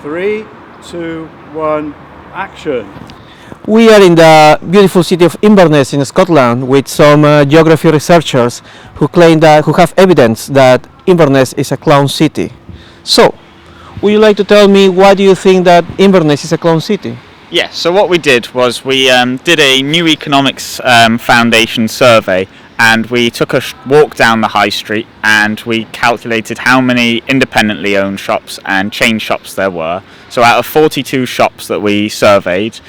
3, 2, 1, action. We are in the beautiful city of Inverness in Scotland with some geography researchers who have evidence that Inverness is a clown city. So, would you like to tell me why do you think that Inverness is a clown city? Yeah, so what we did was we did a New Economics Foundation survey, and we took a walk down the high street and we calculated how many independently owned shops and chain shops there were. So out of 42 shops that we surveyed,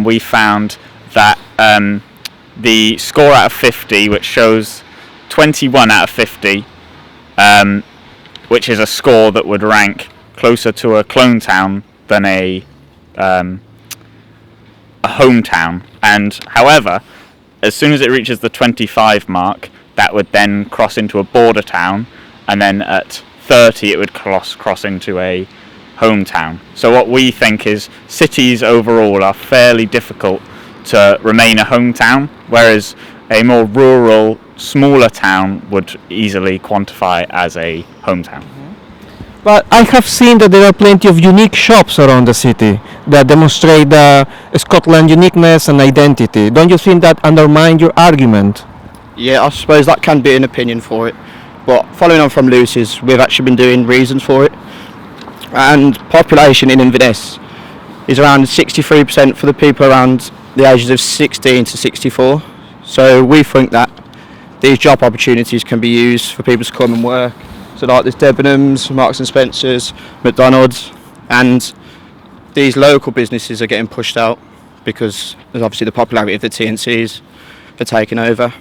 we found that the score out of 50, which shows 21 out of 50, which is a score that would rank closer to a clone town than a hometown. And however, as soon as it reaches the 25 mark, that would then cross into a border town, and then at 30 it would cross into a hometown. So what we think is cities overall are fairly difficult to remain a hometown, whereas a more rural, smaller town would easily quantify as a hometown. But I have seen that there are plenty of unique shops around the city that demonstrate the Scotland uniqueness and identity. Don't you think that undermines your argument? Yeah, I suppose that can be an opinion for it. But following on from Lucy's, we've actually been doing reasons for it. And population in Inverness is around 63% for the people around the ages of 16 to 64. So we think that these job opportunities can be used for people to come and work. So like there's Debenhams, Marks and Spencers, McDonald's, and these local businesses are getting pushed out because there's obviously the popularity of the TNCs are taking over.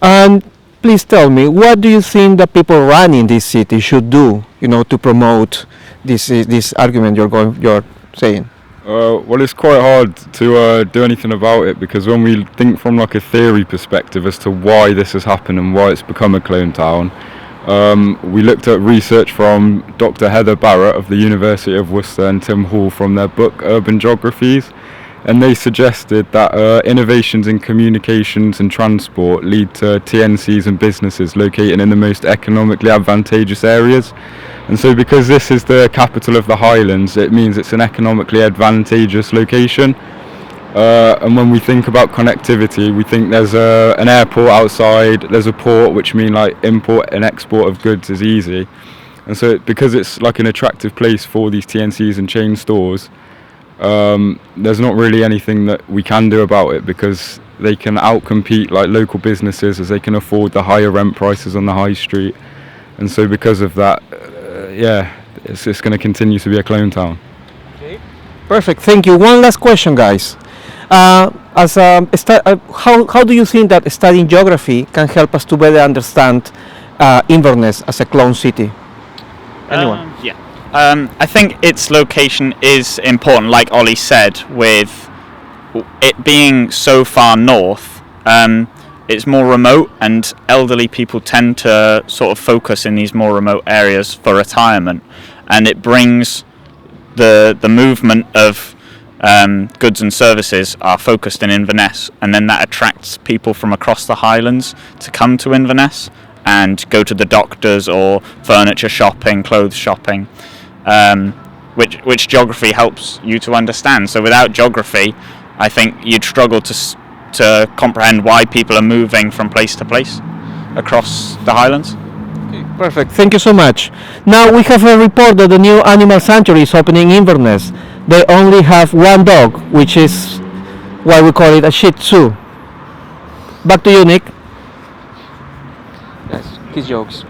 And please tell me, what do you think that people running this city should do, to promote this argument you're saying? Well, it's quite hard to do anything about it, because when we think from like a theory perspective as to why this has happened and why it's become a clone town, we looked at research from Dr. Heather Barrett of the University of Worcester and Tim Hall from their book Urban Geographies, and they suggested that innovations in communications and transport lead to TNCs and businesses located in the most economically advantageous areas. And so because this is the capital of the Highlands, it means it's an economically advantageous location. And when we think about connectivity, we think there's an airport outside, there's a port, which means like import and export of goods is easy. And so because it's like an attractive place for these TNCs and chain stores, there's not really anything that we can do about it, because they can outcompete like local businesses as they can afford the higher rent prices on the high street. And so because of that, it's going to continue to be a clone town. Okay. Perfect, thank you. One last question, guys. How do you think that studying geography can help us to better understand Inverness as a clone city? Anyone? I think its location is important, like Ollie said, with it being so far north. It's more remote, and elderly people tend to sort of focus in these more remote areas for retirement, and it brings the movement of goods and services are focused in Inverness, and then that attracts people from across the Highlands to come to Inverness and go to the doctors or furniture shopping, clothes shopping, which geography helps you to understand. So without geography, I think you'd struggle to comprehend why people are moving from place to place across the Highlands. Okay, perfect, thank you so much. Now we have a report that the new animal sanctuary is opening in Inverness. They only have one dog, which is why we call it a Shih Tzu. Back to you, Nick. Yes, his jokes.